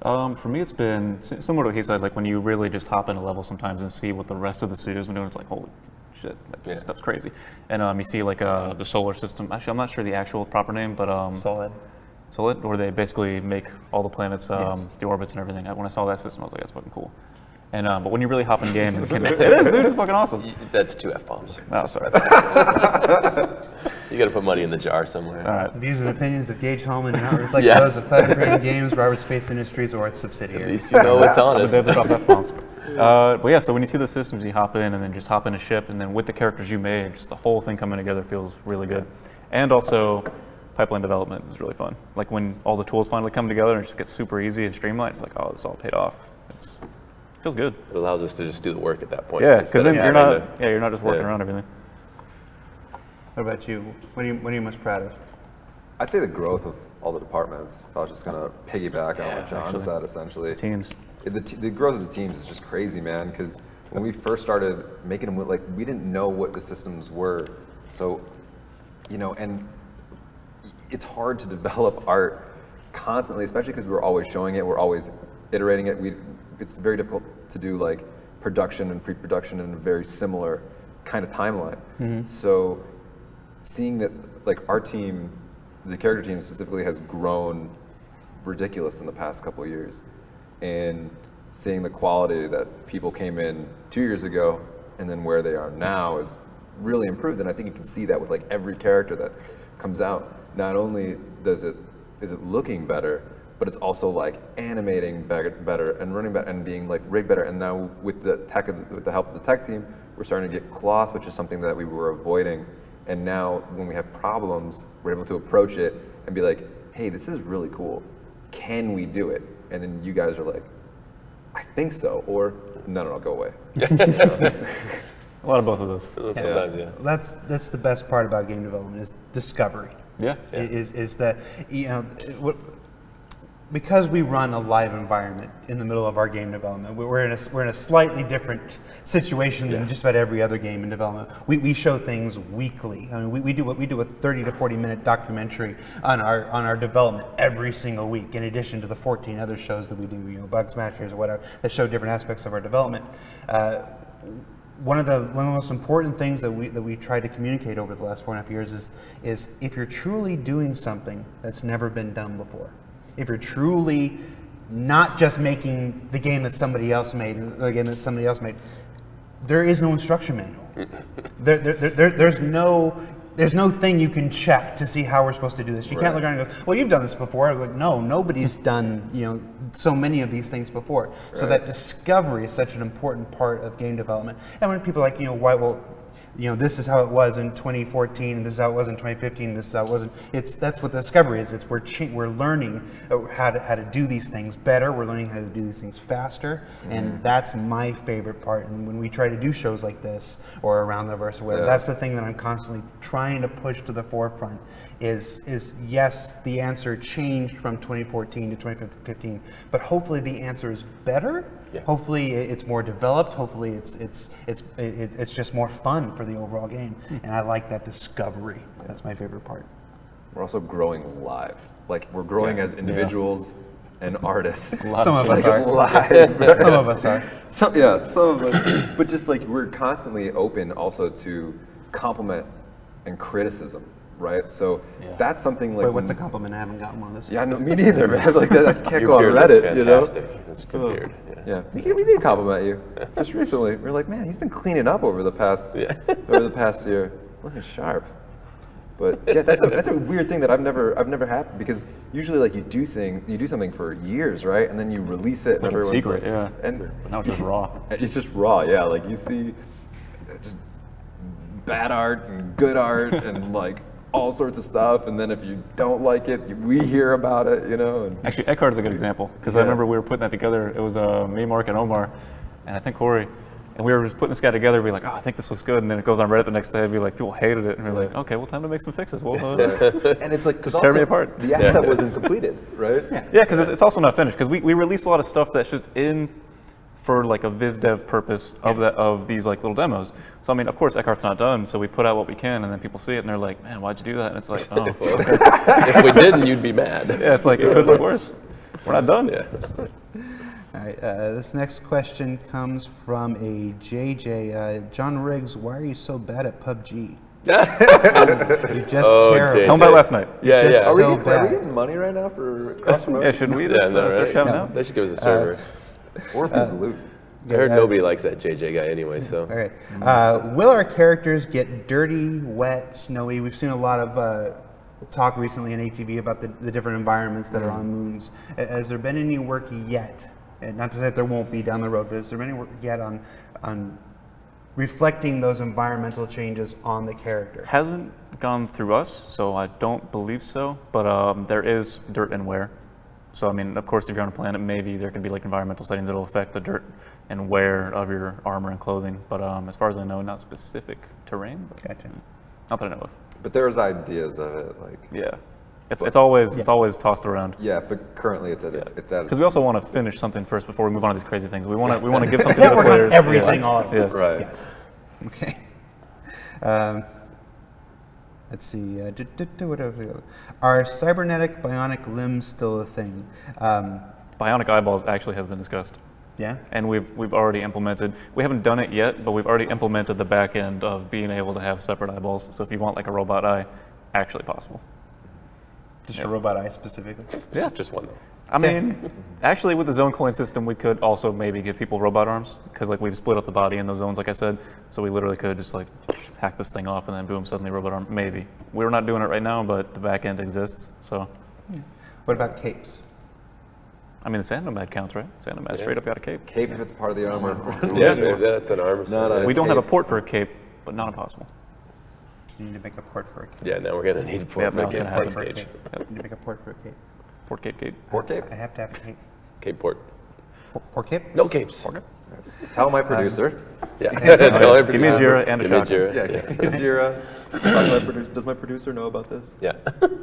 For me, it's been similar to what he said. Like when you really just hop in a level sometimes and see what the rest of the studio's been doing, it's like, holy shit, this stuff's crazy. And you see like the solar system. Actually, I'm not sure the actual proper name, but Solid. where they basically make all the planets, the orbits and everything. When I saw that system, I was like, that's fucking cool. And but when you really hop in the game, it is, dude, it's fucking awesome. That's 2 F-bombs. Oh, sorry. You got to put money in the jar somewhere. All right. Views and opinions of Gaige Hallman do not reflect those of Title Creative Games, Robert Space Industries, or its At subsidiaries. least you know it's honest. They have to drop F-bombs. But yeah, so when you see the systems, you hop in and then just hop in a ship, and then with the characters you made, just the whole thing coming together feels really good. And also, pipeline development is really fun. Like when all the tools finally come together and it just gets super easy and streamlined, it's like, oh, this all paid off. It feels good. It allows us to just do the work at that point. Yeah, because then instead of you're not just working Yeah. around everything. What about you? What are you most proud of? I'd say the growth of all the departments. If I was just gonna piggyback on what John actually. said, essentially. Teams. The growth of the teams is just crazy, man. Because when we first started making them, like we didn't know what the systems were, so and it's hard to develop art constantly, especially because we're always showing it, we're always iterating it. It's very difficult to do like production and pre-production in a very similar kind of timeline. So seeing that like our team, the character team specifically, has grown ridiculous in the past couple of years, and seeing the quality that people came in 2 years ago and then where they are now is really improved. And I think you can see that with like every character that comes out. Not only is it looking better, but it's also like animating better and running better and being like rigged better. And now with the help of the tech team, we're starting to get cloth, which is something that we were avoiding. And now when we have problems, we're able to approach it and be like, hey, this is really cool. Can we do it? And then you guys are like, I think so, or no, go away. A lot of both of those. Sometimes, yeah. That's the best part about game development is discovery. Yeah. Is that because we run a live environment in the middle of our game development, we're in a slightly different situation than just about every other game in development. We show things weekly. I mean, we do a 30 to 40 minute documentary on our development every single week, in addition to the 14 other shows that we do, Bug Smashers or whatever, that show different aspects of our development. One of the most important things that we tried to communicate over the last 4.5 years is if you're truly doing something that's never been done before, if you're truly not just making the game that somebody else made, there is no instruction manual. There's no thing you can check to see how we're supposed to do this. You can't look around and go, well, you've done this before. Like, no, nobody's done so many of these things before. So that discovery is such an important part of game development. And when people are like, why? Well, this is how it was in 2014, and this is how it was in 2015. This is how it wasn't. That's what the discovery is. It's we're learning how to do these things better. We're learning how to do these things faster, and that's my favorite part. And when we try to do shows like this or Around the Verse or whatever, that's the thing that I'm constantly trying to push to the forefront. Is yes, the answer changed from 2014 to 2015, but hopefully the answer is better. Yeah. Hopefully it's more developed. Hopefully it's just more fun for the overall game, and I like that discovery. That's my favorite part. We're also growing live. Like, we're growing as individuals and artists. Some of us are. Live. Some of us are. Some of us. But just like, we're constantly open also to compliment and criticism. Right, so that's something like. Wait, what's a compliment? I haven't gotten one of this. Yeah, no, me neither, man. Like that, I can't go on beard Reddit. looks fantastic. That's a good beard. Yeah, we did compliment you just recently. We're like, man, he's been cleaning up over the past year, looking sharp. But yeah, that's a weird thing that I've never had, because usually like you do something for years, right, and then you release it. It's like a secret, yeah. But now it's just raw. It's just raw, yeah. Like, you see, just bad art and good art and like all sorts of stuff, and then if you don't like it, we hear about it, And Actually, Eckhart is a good example, because I remember we were putting that together. It was me, Mark, and Omar, and I think Corey, and we were just putting this guy together. We're like, oh, I think this looks good, and then it goes on Reddit the next day. Be like, people hated it, and we're like, okay, well, time to make some fixes. Well, and it's like, just tear me apart. The asset wasn't completed, right? Yeah, because it's also not finished. Because we release a lot of stuff that's just in for like a viz dev purpose of these like little demos. So I mean, of course, Eckhart's not done, so we put out what we can, and then people see it, and they're like, man, why'd you do that? And it's like, oh, okay. If we didn't, you'd be mad. Yeah, it's like, it could look worse. We're not done. Yeah. All right, this next question comes from a JJ. John Riggs, why are you so bad at PUBG? You're just terrible. Tell him about last night. Yeah. Are we getting money right now for cross promotion? Yeah, should we just start shouting out? They should give us a server. Or a piece of loot. I heard nobody likes that JJ guy anyway, so. Okay. Will our characters get dirty, wet, snowy? We've seen a lot of talk recently in ATV about the different environments that are on moons. Has there been any work yet, and not to say that there won't be down the road, but has there been any work yet on reflecting those environmental changes on the character? Hasn't gone through us, so I don't believe so, but there is dirt and wear. So, I mean, of course, if you're on a planet, maybe there can be like environmental settings that will affect the dirt and wear of your armor and clothing. But as far as I know, not specific terrain. But, Gotcha. Not that I know of. But there's ideas of it, like. Yeah. It's always tossed around. Yeah, but currently it's at because we also want to finish something first before we move on to these crazy things. We want to give something to the work players. on everything all at once. Yes. Right. Yes. Okay. Let's see. Whatever. Are cybernetic bionic limbs still a thing? Bionic Eyeballs actually has been discussed. Yeah. And we've already implemented. We haven't done it yet, but we've already implemented the back end of being able to have separate eyeballs. So if you want like a robot eye, actually possible. Just a robot eye specifically? Yeah. Just one though. I mean, actually, with the zone coin system, we could also maybe give people robot arms, because like we've split up the body in those zones, like I said. So we literally could just like hack this thing off and then boom, suddenly robot arm. Maybe. We're not doing it right now, but the back end exists. So. Yeah. What about capes? I mean, the Sand Nomad counts, right? Sand Nomad straight up got a cape. Cape if it's part of the armor. Yeah, that's an armor. We don't have a port for a cape, but not impossible. You need to make a port for a cape. Yeah, now we're gonna need a port for a cape. You need to make a port for a cape. Port cape, cape. Port cape? I have to have a cape. Cape port. Port cape? No capes. Port cape. Tell my producer. Yeah. Tell my Give me a Jira and a Give me a shotgun. Jira. Yeah, Jira. Does my producer know about this? Yeah.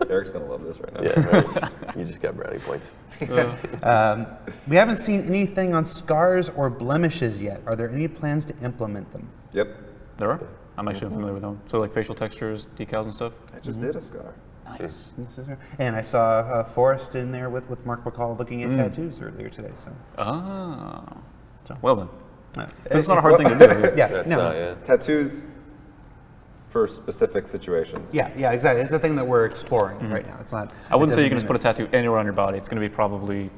Eric's gonna love this right now. Yeah. Right. You just got brownie points. We haven't seen anything on scars or blemishes yet. Are there any plans to implement them? Yep. There are. I'm actually familiar with them. So like facial textures, decals and stuff. I just did a scar. Nice. And I saw Forrest in there with Mark McCall looking at tattoos earlier today. So. Well then. It's not a hard thing to do. Yeah. That's No. not, yeah. Tattoos for specific situations. Yeah, exactly. It's a thing that we're exploring right now. It's not. I wouldn't say you can doesn't just put a tattoo anywhere on your body. It's going to be probably,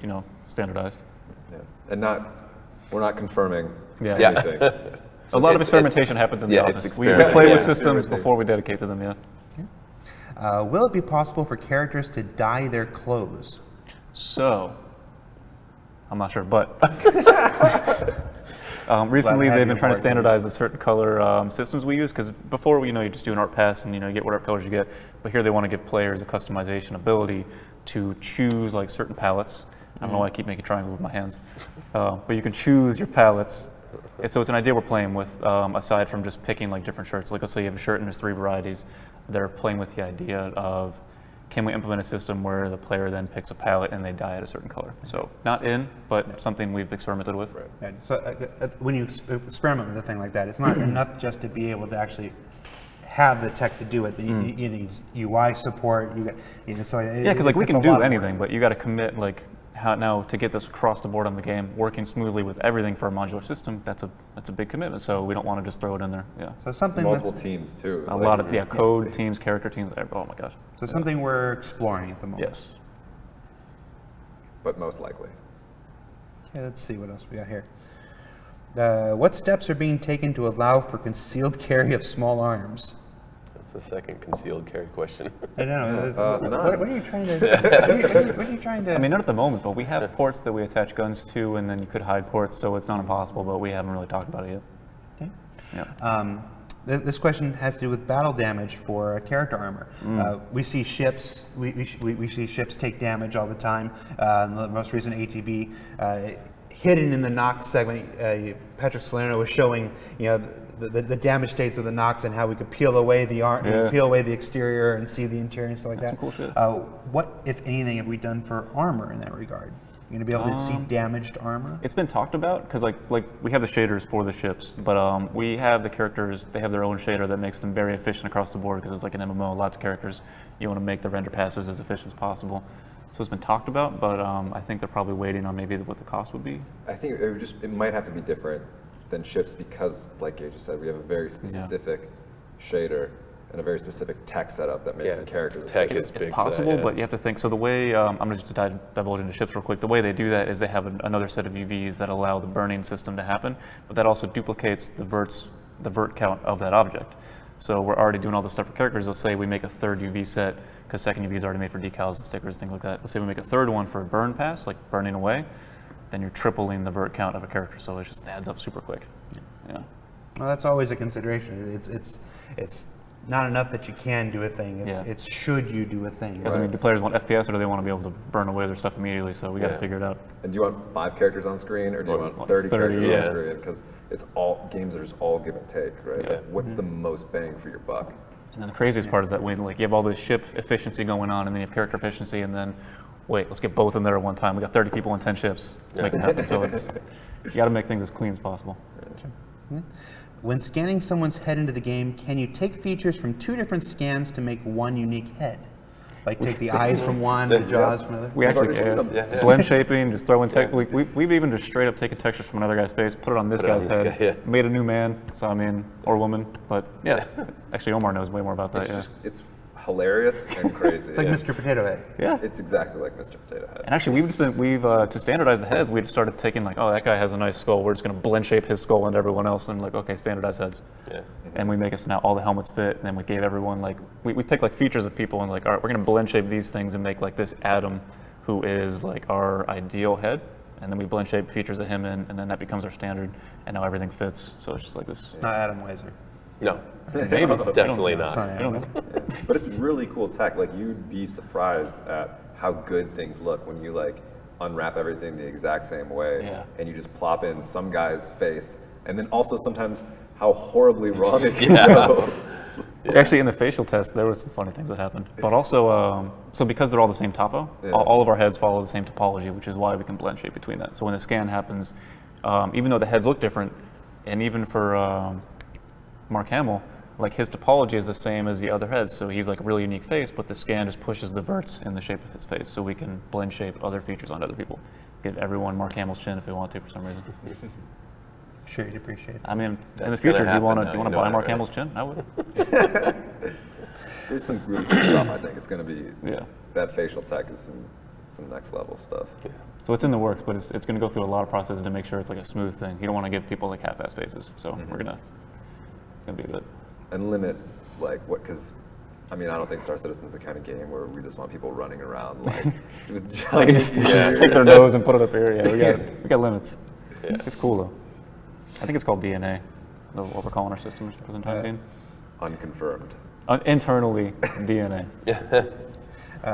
standardized. Yeah. And we're not confirming Yeah. anything. A lot of experimentation happens in the it's office. We experimental. play with Yeah. systems before we dedicate to them, yeah. Will it be possible for characters to dye their clothes? So, I'm not sure, but recently they've been trying to standardize the certain color systems we use, because before, you just do an art pass and, you get whatever colors you get, but here they want to give players a customization ability to choose like certain palettes. I don't know why I keep making triangles with my hands, but you can choose your palettes. And so it's an idea we're playing with, aside from just picking like different shirts. Like let's say you have a shirt and there's 3 varieties. They're playing with the idea of, can we implement a system where the player then picks a palette and they dye it a certain color? So not in, but something we've experimented with. Right. Yeah, so when you experiment with a thing like that, it's not enough just to be able to actually have the tech to do it. You need UI support. So Yeah, because like we can do anything, but you got to commit like how now to get this across the board on the game, working smoothly with everything for a modular system. That's a big commitment. So we don't want to just throw it in there. Yeah. So something Multiple that's teams too. A lot of code teams, character teams. Oh my gosh. so something we're exploring at the moment. Yes. But most likely. Okay, let's see what else we got here. What steps are being taken to allow for concealed carry of small arms? That's the second concealed carry question. I don't know. none. What are you trying to? What are you trying to? I mean, not at the moment, but we have ports that we attach guns to, and then you could hide ports, so it's not impossible, but we haven't really talked about it yet. Okay. Yeah. This question has to do with battle damage for character armor. We see ships. We see ships take damage all the time. In the most recent ATB, hidden in the Nox segment, Patrick Salerno was showing the damage states of the Nox and how we could peel away the peel away the exterior and see the interior and stuff like that. Some cool shit. What, if anything, have we done for armor in that regard? You're gonna be able to see damaged armor? It's been talked about because like we have the shaders for the ships, but we have the characters. They have their own shader that makes them very efficient across the board because it's like an MMO. Lots of characters. You want to make the render passes as efficient as possible. So it's been talked about, but I think they're probably waiting on maybe what the cost would be. I think it might have to be different than ships because, like Gaige just said, we have a very specific shader and a very specific tech setup that makes the characters tech efficient. is big It's possible, for that, yeah. but you have to think. So the way I'm going to just divulge into ships real quick. The way they do that is they have another set of UVs that allow the burning system to happen, but that also duplicates the vert count of that object. So we're already doing all this stuff for characters. Let's say we make a third UV set because second UV is already made for decals and stickers, things like that. Let's say we make a third one for a burn pass, like burning away, then you're tripling the vert count of a character. So it just adds up super quick. Yeah. Well, that's always a consideration. It's not enough that you can do a thing. It's should you do a thing. Because I mean, do players want FPS or do they want to be able to burn away their stuff immediately? So we got to figure it out. And do you want 5 characters on screen or do you want 30 characters on screen? Because it's games are just all give and take, right? Yeah. Like, what's the most bang for your buck? And then the craziest part is that when like you have all this ship efficiency going on, and then you have character efficiency, and then wait, let's get both in there at one time. We got 30 people and 10 ships to make it happen. So you got to make things as clean as possible. Yeah. When scanning someone's head into the game, can you take features from 2 different scans to make one unique head? Like take the eyes from one, the jaws from another? We actually already seen them. blend shaping, just throw in tech. We've even just straight up taken textures from another guy's face, put it on this guy's head, made a new man. So I mean, or woman. But yeah, actually Omar knows way more about that. It's hilarious and crazy. It's like Mr. Potato Head. Yeah. It's exactly like Mr. Potato Head. And actually, we've to standardize the heads, we just started taking like, oh, that guy has a nice skull. We're just going to blend shape his skull into everyone else, and like, okay, standardize heads. Yeah. And we make it so now all the helmets fit. And then we gave everyone like we pick like features of people and like, all right, we're going to blend shape these things and make like this Adam, who is like our ideal head. And then we blend shape features of him in, and then that becomes our standard. And now everything fits. So it's just like this. Not Adam Weiser. No, Maybe. definitely It's not. not Adam. But it's really cool tech. Like you'd be surprised at how good things look when you like unwrap everything the exact same way and you just plop in some guy's face, and then also sometimes how horribly wrong it can go. Actually, in the facial test, there were some funny things that happened. But also, so because they're all the same topo, all of our heads follow the same topology, which is why we can blend shape between that. So when the scan happens, even though the heads look different, and even for Mark Hamill, like his topology is the same as the other heads. So he's like a really unique face, but the scan just pushes the verts in the shape of his face, so we can blend shape other features onto other people. Give everyone Mark Hamill's chin if they want to for some reason. Sure, you'd appreciate it. I mean, in the future, do you want to buy Mark Hamill's chin? I would. There's some really cool stuff. I think it's going to be. Yeah. That facial tech is some next level stuff. Yeah. So it's in the works, but it's going to go through a lot of processes to make sure it's like a smooth thing. You don't want to give people like half-ass faces, so it's going to be good. And limit like what? Because I mean, I don't think Star Citizen's the kind of game where we just want people running around like with giant. Just take their nose and put it up here. Yeah, we got limits. Yeah. It's cool though. I think it's called DNA, what we're calling our systems for the time being. Unconfirmed. Internally, DNA.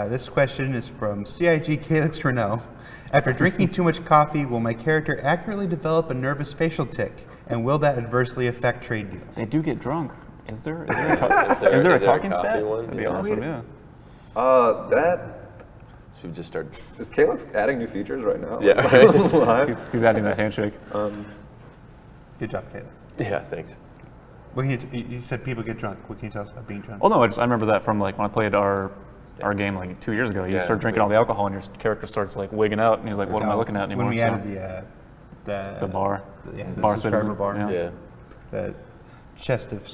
This question is from CIG Calix Renault. After drinking too much coffee, will my character accurately develop a nervous facial tic, and will that adversely affect trade deals? They do get drunk. Is there a talking stat? One? That'd be awesome, yeah. Should we just start? Is Calix adding new features right now? Yeah, right. He's adding that handshake. Good job, Calix. Yeah, thanks. What can you said people get drunk. What can you tell us about being drunk? Oh no, I remember that from like when I played our game like 2 years ago. You start drinking all the alcohol and your character starts like wigging out and he's like, what am I looking at anymore? When we added the bar. The bar subscriber citizen. bar. Yeah. The chest of,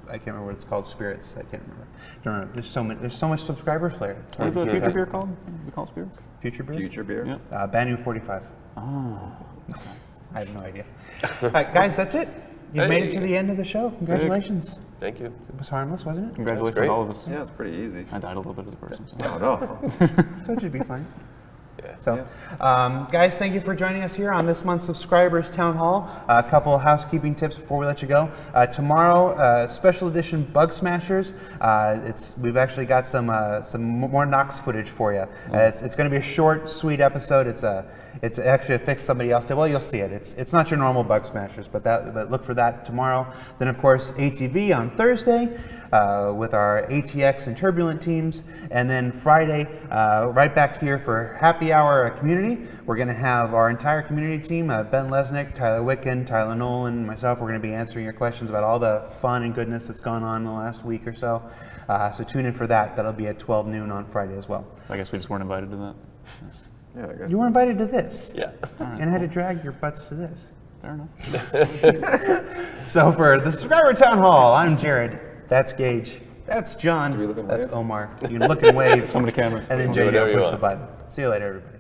I can't remember what it's called, spirits. I can't remember. Don't remember. There's so much subscriber flair. What is the future beer called? We call it spirits? Future beer? Future beer? Yeah. Banu 45. Oh. I have no idea. All right, guys, that's it. You made it to the end of the show. Congratulations. Thank you. It was harmless, wasn't it? Congratulations to all of us. Yeah, it's pretty easy. I died a little bit as a person. So. Oh, no. Told you to be fine. Yeah. So, guys, thank you for joining us here on this month's Subscribers Town Hall. A couple of housekeeping tips before we let you go. Tomorrow, special edition Bug Smashers. We've actually got some more Nox footage for you. It's going to be a short, sweet episode. It's actually a fix somebody else did. Well, you'll see it. It's not your normal Bug Smashers, but look for that tomorrow. Then, of course, ATV on Thursday with our ATX and Turbulent teams, and then Friday, right back here for Happy Hour Community. We're going to have our entire community team, Ben Lesnick, Tyler Wicken, Tyler Nolan, myself. We're going to be answering your questions about all the fun and goodness that's gone on in the last week or so. So tune in for that. That'll be at 12 noon on Friday as well. I guess we just weren't invited to that. Yeah, I guess. You were invited to this. Yeah. Right, and had to drag your butts to this. Fair enough. So for the Subscriber Town Hall, I'm Jared. That's Gaige. That's John. Do we look and That's wave? Omar. You can look and wave. Some of the cameras. And then Do JJ whatever you will push want. the button. See you later, everybody.